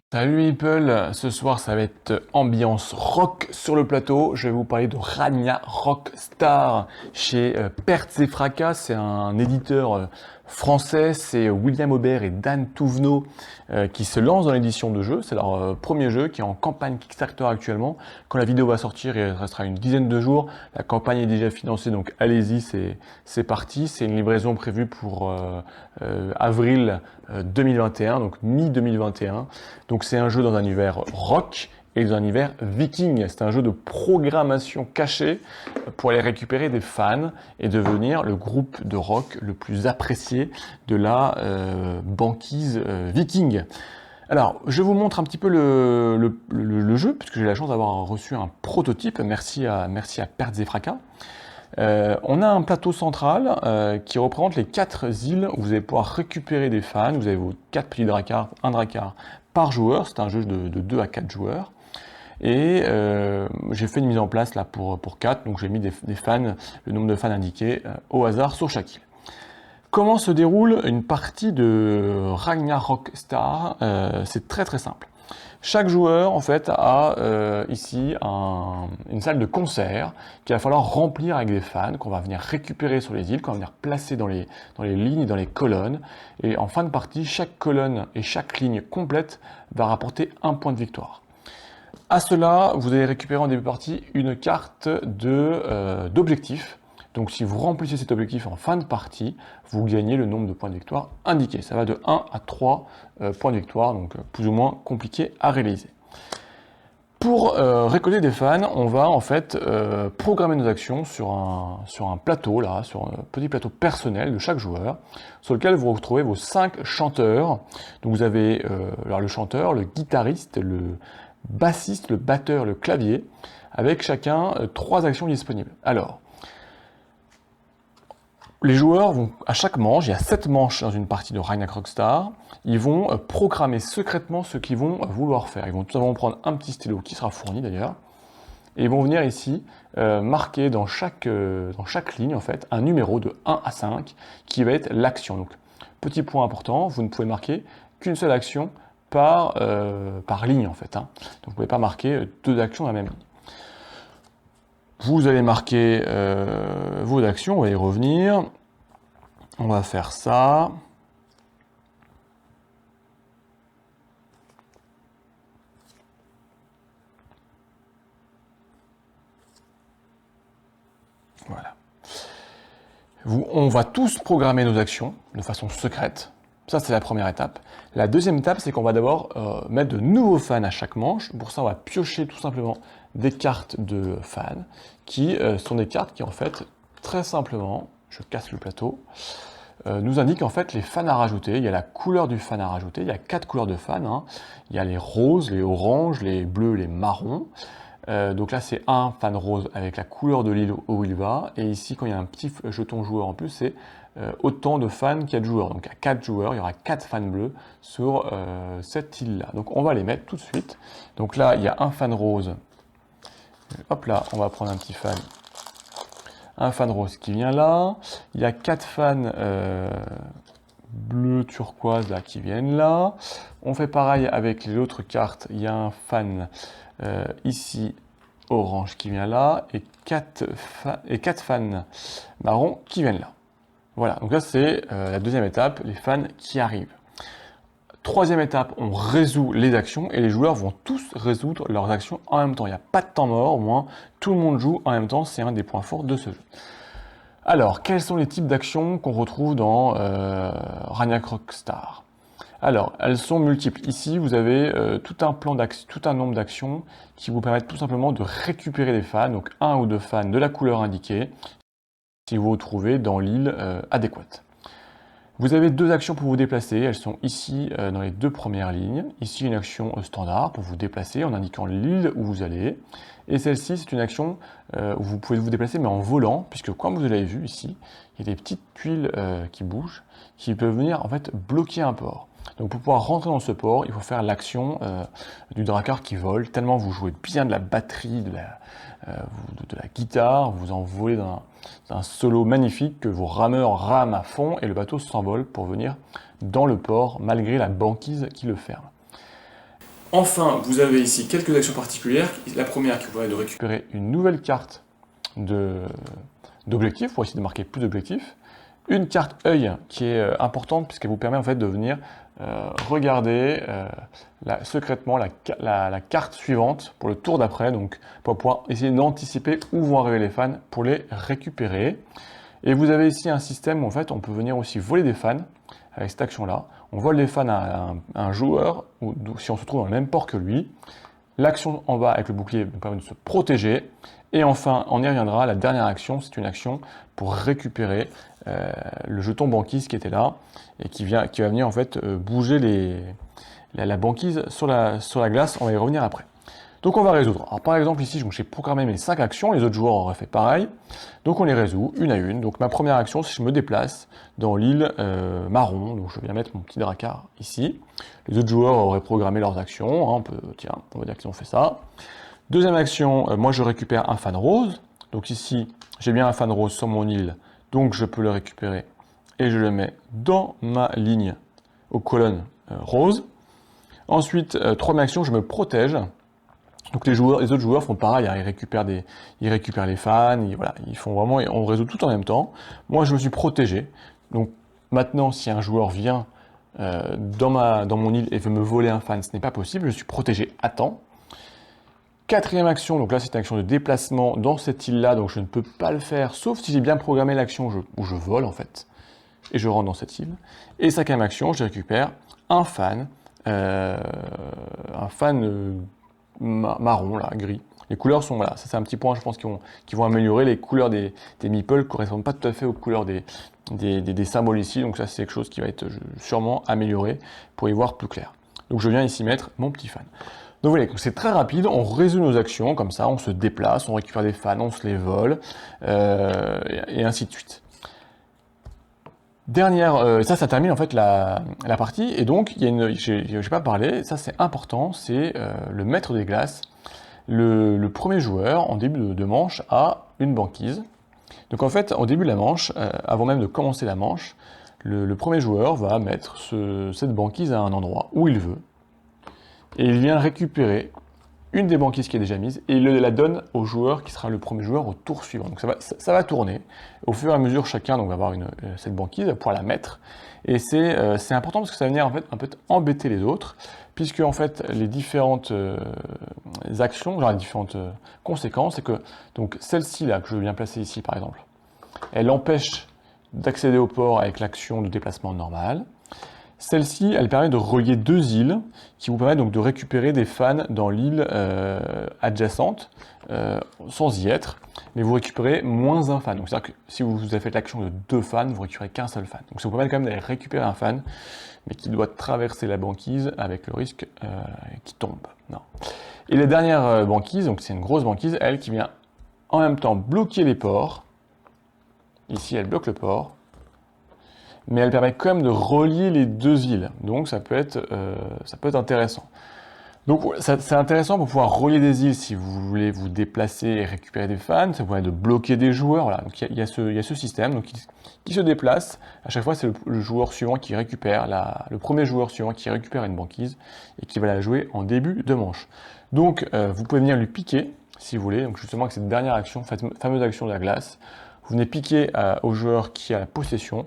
Salut People, ce soir ça va être ambiance rock sur le plateau. Je vais vous parler de Ragna Rockstar chez Pertz et Fracas. C'est un éditeur français, c'est William Aubert et Dan Touvenot qui se lancent dans l'édition de jeux. C'est leur premier jeu qui est en campagne Kickstarter actuellement. Quand la vidéo va sortir, il restera une dizaine de jours. La campagne est déjà financée, donc allez-y, c'est parti. C'est une livraison prévue pour avril 2021, donc mi-2021. Donc c'est un jeu dans un univers rock et dans un univers viking. C'est un jeu de programmation cachée pour aller récupérer des fans et devenir le groupe de rock le plus apprécié de la banquise viking. Alors, je vous montre un petit peu le jeu, puisque j'ai la chance d'avoir reçu un prototype. Merci à Pertz et Fracas. On a un plateau central qui représente les 4 îles où vous allez pouvoir récupérer des fans. Vous avez vos 4 petits dracars, un dracar par joueur. C'est un jeu de 2 à 4 joueurs. Et j'ai fait une mise en place là pour 4, donc j'ai mis des fans, le nombre de fans indiqué au hasard sur chaque île. Comment se déroule une partie de Ragna Rockstar? C'est très très simple. Chaque joueur en fait a ici une salle de concert qu'il va falloir remplir avec des fans qu'on va venir récupérer sur les îles, qu'on va venir placer dans les lignes et dans les colonnes. Et en fin de partie, chaque colonne et chaque ligne complète va rapporter un point de victoire. À cela, vous allez récupérer en début de partie une carte d'objectif. Donc si vous remplissez cet objectif en fin de partie, vous gagnez le nombre de points de victoire indiqué. Ça va de 1 à 3 points de victoire, donc plus ou moins compliqué à réaliser. Pour récolter des fans, on va en fait programmer nos actions sur un plateau, là, sur un petit plateau personnel de chaque joueur, sur lequel vous retrouvez vos 5 chanteurs. Donc vous avez alors le chanteur, le guitariste, le bassiste, le batteur, le clavier, avec chacun 3 actions disponibles. Alors, les joueurs vont, à chaque manche, il y a 7 manches dans une partie de Ragna Rockstar, ils vont programmer secrètement ce qu'ils vont vouloir faire. Ils vont tout simplement prendre un petit stylo qui sera fourni d'ailleurs, et ils vont venir ici marquer dans chaque ligne en fait un numéro de 1 à 5 qui va être l'action. Donc, petit point important, vous ne pouvez marquer qu'une seule action par ligne en fait. Donc vous ne pouvez pas marquer 2 actions dans la même ligne. Vous allez marquer vos actions, on va y revenir. On va faire ça. Voilà. On va tous programmer nos actions de façon secrète. Ça, c'est la première étape. La deuxième étape, c'est qu'on va d'abord mettre de nouveaux fans à chaque manche. Pour ça, on va piocher tout simplement des cartes de fans qui sont des cartes qui, en fait, très simplement, je casse le plateau, nous indiquent en fait les fans à rajouter. Il y a la couleur du fan à rajouter. Il y a 4 couleurs de fans. Il y a les roses, les oranges, les bleus, les marrons. Donc là, c'est un fan rose avec la couleur de l'île où il va. Et ici, quand il y a un petit jeton joueur en plus, c'est autant de fans qu'il y a de joueurs. Donc à 4 joueurs, il y aura 4 fans bleus sur cette île-là. Donc on va les mettre tout de suite. Donc là, il y a un fan rose. Hop là, on va prendre un petit fan. Un fan rose qui vient là. Il y a 4 fans bleu turquoise là, qui viennent là. On fait pareil avec les autres cartes. Il y a un fan ici orange qui vient là et 4 fans marron qui viennent là. Voilà, donc là c'est la deuxième étape, les fans qui arrivent. Troisième étape, on résout les actions et les joueurs vont tous résoudre leurs actions en même temps. Il n'y a pas de temps mort, au moins tout le monde joue en même temps, c'est un des points forts de ce jeu. Alors, quels sont les types d'actions qu'on retrouve dans Ragna Rockstar? Alors, elles sont multiples. Ici, vous avez tout un nombre d'actions qui vous permettent tout simplement de récupérer des fans, donc 1 ou 2 fans de la couleur indiquée, si vous vous trouvez dans l'île adéquate. Vous avez 2 actions pour vous déplacer, elles sont ici dans les 2 premières lignes. Ici, une action standard pour vous déplacer en indiquant l'île où vous allez. Et celle-ci, c'est une action où vous pouvez vous déplacer mais en volant, puisque comme vous l'avez vu ici, il y a des petites tuiles qui bougent, qui peuvent venir en fait bloquer un port. Donc pour pouvoir rentrer dans ce port, il faut faire l'action du Drakkar qui vole, tellement vous jouez bien de la batterie, de la guitare, vous envolez d'un solo magnifique que vos rameurs rament à fond et le bateau s'envole pour venir dans le port malgré la banquise qui le ferme. Enfin, vous avez ici quelques actions particulières. La première qui vous permet de récupérer une nouvelle carte d'objectifs pour essayer de marquer plus d'objectifs. Une carte œil qui est importante puisqu'elle vous permet en fait de venir regarder secrètement la carte suivante pour le tour d'après, donc pour pouvoir essayer d'anticiper où vont arriver les fans pour les récupérer. Et vous avez ici un système où en fait on peut venir aussi voler des fans avec cette action-là. On vole des fans à un joueur, ou si on se trouve dans le même port que lui. L'action en bas avec le bouclier nous permet de se protéger. Et enfin, on y reviendra, la dernière action, c'est une action pour récupérer le jeton banquise qui était là et qui va venir en fait bouger la banquise sur la glace. On va y revenir après. Donc on va résoudre. Alors par exemple ici, j'ai programmé mes 5 actions, les autres joueurs auraient fait pareil. Donc on les résout une à une. Donc ma première action, c'est que je me déplace dans l'île marron. Donc je viens mettre mon petit Drakkar ici. Les autres joueurs auraient programmé leurs actions. Hein, on va dire qu'ils ont fait ça. Deuxième action, moi je récupère un fan rose. Donc ici, j'ai bien un fan rose sur mon île. Donc je peux le récupérer et je le mets dans ma ligne aux colonnes roses. Ensuite, troisième action, je me protège. Donc les autres joueurs font pareil, hein, ils récupèrent les fans, voilà, ils font vraiment, on résout tout en même temps. Moi, je me suis protégé. Donc maintenant, si un joueur vient dans mon île et veut me voler un fan, ce n'est pas possible. Je suis protégé à temps. Quatrième action, donc là c'est une action de déplacement dans cette île-là, donc je ne peux pas le faire, sauf si j'ai bien programmé l'action où je vole en fait, et je rentre dans cette île. Et cinquième action, je récupère un fan marron, là, gris. Les couleurs sont, voilà, ça c'est un petit point, je pense, qui vont améliorer. Les couleurs des meeples ne correspondent pas tout à fait aux couleurs des symboles ici, donc ça c'est quelque chose qui va être sûrement amélioré pour y voir plus clair. Donc je viens ici mettre mon petit fan. Donc vous voyez, c'est très rapide, on résout nos actions comme ça, on se déplace, on récupère des fans, on se les vole, et ainsi de suite. Dernière, ça termine en fait la partie, et donc il y a j'ai pas parlé, ça c'est important, c'est le maître des glaces. Le premier joueur en début de manche a une banquise. Donc en fait, au début de la manche, avant même de commencer la manche, le premier joueur va mettre cette banquise à un endroit où il veut. Et il vient récupérer une des banquises qui est déjà mise et il la donne au joueur qui sera le premier joueur au tour suivant. Donc ça va tourner. Au fur et à mesure, chacun donc, va avoir cette banquise, va pouvoir la mettre. Et c'est important parce que ça va venir en fait, un peu embêter les autres, puisque en fait, les différentes actions, genre les différentes conséquences, c'est que donc celle-ci là que je viens placer ici par exemple, elle empêche d'accéder au port avec l'action de déplacement normale. Celle-ci, elle permet de relier deux îles qui vous permettent donc de récupérer des fans dans l'île adjacente sans y être, mais vous récupérez moins un fan. Donc c'est-à-dire que si vous avez fait l'action de 2 fans, vous récupérez qu'un seul fan. Donc ça vous permet quand même d'aller récupérer un fan, mais qui doit traverser la banquise avec le risque qu'il tombe. Non. Et la dernière banquise, donc c'est une grosse banquise, elle qui vient en même temps bloquer les ports. Ici, elle bloque le port. Mais elle permet quand même de relier les deux îles. Donc ça peut être intéressant. Donc c'est intéressant pour pouvoir relier des îles si vous voulez vous déplacer et récupérer des fans, ça vous permet de bloquer des joueurs. Voilà. Donc il y a ce système donc, qui se déplace. À chaque fois, c'est le joueur suivant qui récupère, le premier joueur suivant qui récupère une banquise et qui va la jouer en début de manche. Donc vous pouvez venir lui piquer si vous voulez. Donc justement avec cette dernière action, cette fameuse action de la glace, vous venez piquer au joueur qui a la possession.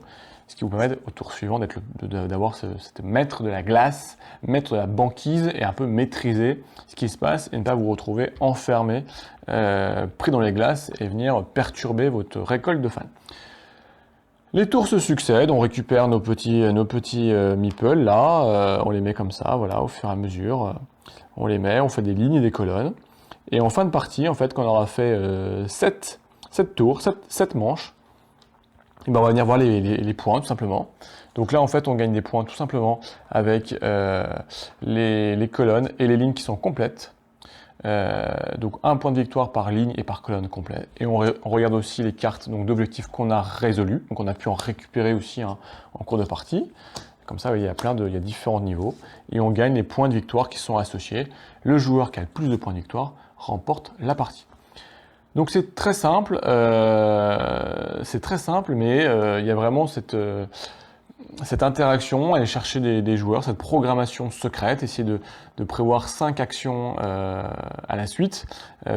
Ce qui vous permet au tour suivant d'avoir cette maître de la glace, maître de la banquise et un peu maîtriser ce qui se passe et ne pas vous retrouver enfermé, pris dans les glaces et venir perturber votre récolte de fans. Les tours se succèdent, on récupère nos petits meeples là, on les met comme ça, voilà, au fur et à mesure, on les met, on fait des lignes et des colonnes. Et en fin de partie, en fait, quand on aura fait 7 tours, 7 manches, et ben on va venir voir les points tout simplement. Donc là en fait on gagne des points tout simplement avec les colonnes et les lignes qui sont complètes. Donc un point de victoire par ligne et par colonne complète. Et on regarde aussi les cartes d'objectifs qu'on a résolus. Donc on a pu en récupérer aussi en cours de partie. Comme ça, il y a différents niveaux et on gagne les points de victoire qui sont associés. Le joueur qui a le plus de points de victoire remporte la partie. Donc c'est très simple, mais il y a vraiment cette interaction, aller chercher des joueurs, cette programmation secrète, essayer de prévoir 5 actions à la suite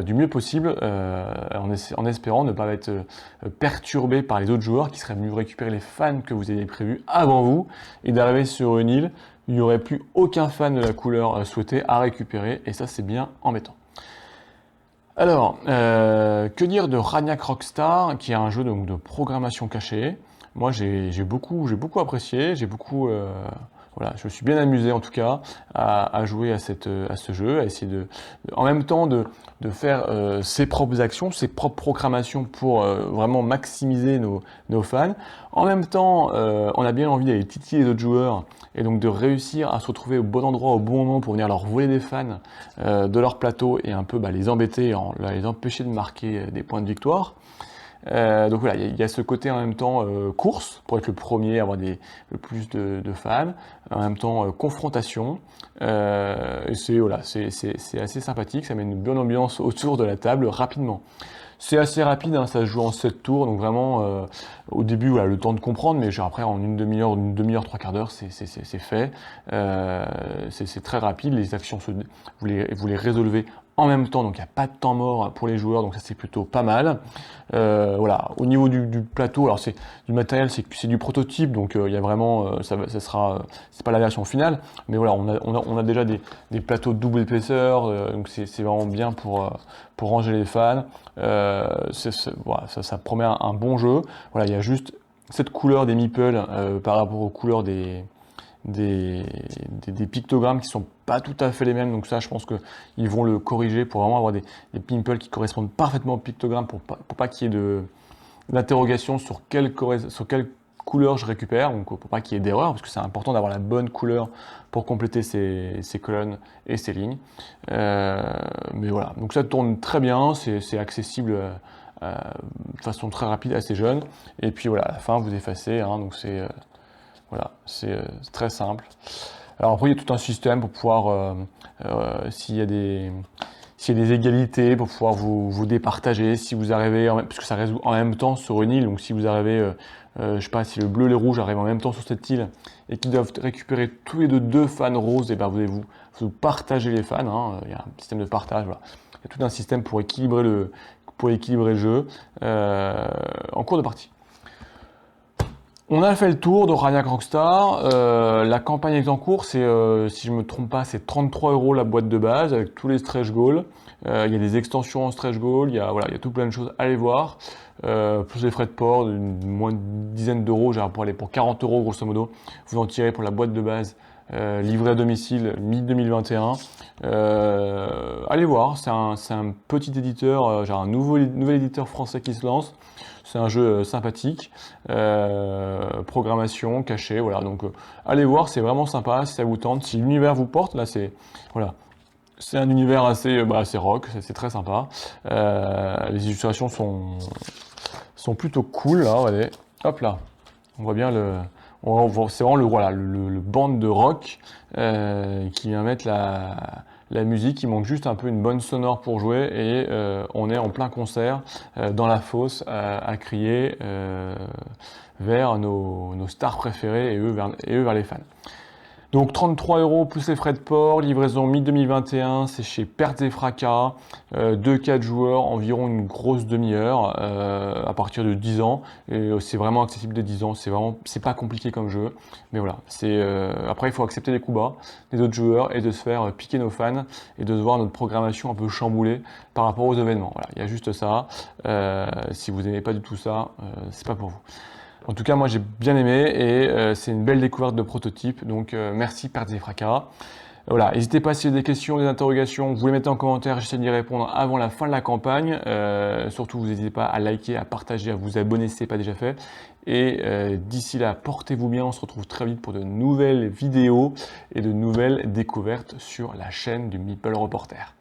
du mieux possible, en espérant ne pas être perturbé par les autres joueurs qui seraient venus récupérer les fans que vous aviez prévus avant vous, et d'arriver sur une île, il n'y aurait plus aucun fan de la couleur souhaitée à récupérer, et ça c'est bien embêtant. Alors, que dire de Ragnac Rockstar, qui est un jeu donc, de programmation cachée. Moi, j'ai beaucoup apprécié, voilà, je me suis bien amusé en tout cas à jouer à ce jeu, à essayer en même temps de faire ses propres actions, ses propres programmations pour vraiment maximiser nos fans. En même temps, on a bien envie d'aller titiller les autres joueurs et donc de réussir à se retrouver au bon endroit au bon moment pour venir leur voler des fans de leur plateau et un peu les embêter, les empêcher de marquer des points de victoire. Donc voilà, il y a ce côté en même temps course, pour être le premier, avoir le plus de fans, en même temps confrontation, et c'est assez sympathique, ça met une bonne ambiance autour de la table rapidement. C'est assez rapide, hein, ça se joue en 7 tours, donc vraiment, au début, voilà, le temps de comprendre, mais après, en une demi-heure, 3/4 d'heure, c'est fait. C'est très rapide, les actions, vous les résolvez en même temps, donc il n'y a pas de temps mort pour les joueurs, donc ça c'est plutôt pas mal. Voilà, au niveau du plateau, alors c'est du matériel, c'est du prototype, donc il y a vraiment, c'est pas la version finale, mais voilà, on a déjà des plateaux de double épaisseur, donc c'est vraiment bien pour ranger les fans. Voilà, ça promet un bon jeu. Voilà, il y a juste cette couleur des meeples par rapport aux couleurs des pictogrammes qui sont pas tout à fait les mêmes, donc ça je pense qu'ils vont le corriger pour vraiment avoir des meeples qui correspondent parfaitement aux pictogrammes pour pas qu'il y ait d'interrogation sur quelle couleur je récupère, donc pour pas qu'il y ait d'erreur, parce que c'est important d'avoir la bonne couleur pour compléter ces colonnes et ces lignes. Mais voilà, donc ça tourne très bien, c'est accessible de façon très rapide, assez jeune, et puis voilà, à la fin vous effacez, hein, donc voilà, c'est très simple. Alors après, il y a tout un système pour pouvoir, s'il y a des égalités, pour pouvoir vous départager, si vous arrivez, parce que ça résout en même temps sur une île, donc si vous arrivez, je sais pas, si le bleu et le rouge arrivent en même temps sur cette île, et qu'ils doivent récupérer tous les deux fans roses, et ben vous partagez les fans, hein, il y a un système de partage, voilà. Il y a tout un système pour équilibrer le jeu en cours de partie. On a fait le tour de Ragnac Rockstar. La campagne est en cours, si je ne me trompe pas, c'est 33 € la boîte de base avec tous les stretch goals. Il y a des extensions en stretch goals, il y a tout plein de choses. Allez voir. Plus les frais de port, moins d'une dizaine d'euros, genre pour aller pour 40 € grosso modo. Vous en tirez pour la boîte de base. Livré à domicile mi-2021. Allez voir, c'est un petit éditeur, genre un nouvel éditeur français qui se lance. C'est un jeu sympathique, programmation, cachée, voilà. Donc allez voir, c'est vraiment sympa si ça vous tente, si l'univers vous porte. Là, c'est un univers assez rock, c'est très sympa. Les illustrations sont plutôt cool. Là, regardez, hop là, on voit bien c'est vraiment le band de rock qui vient mettre la musique. Il manque juste un peu une bonne sonore pour jouer et on est en plein concert dans la fosse à crier vers nos stars préférées et eux vers les fans. Donc 33 € plus les frais de port, livraison mi-2021, c'est chez Pertes et Fracas, 2-4 joueurs, environ une grosse demi-heure, à partir de 10 ans, et c'est vraiment accessible dès 10 ans, c'est pas compliqué comme jeu, mais voilà, après il faut accepter les coups bas des autres joueurs et de se faire piquer nos fans, et de se voir notre programmation un peu chamboulée par rapport aux événements, voilà, il y a juste ça, si vous n'aimez pas du tout ça, c'est pas pour vous. En tout cas, moi j'ai bien aimé et c'est une belle découverte de prototype. Donc merci Pertes et Fracas. Voilà, n'hésitez pas si vous avez des questions, des interrogations, vous les mettez en commentaire, j'essaie d'y répondre avant la fin de la campagne. Surtout, vous n'hésitez pas à liker, à partager, à vous abonner si ce n'est pas déjà fait. Et d'ici là, portez-vous bien, on se retrouve très vite pour de nouvelles vidéos et de nouvelles découvertes sur la chaîne du Meeple Reporter.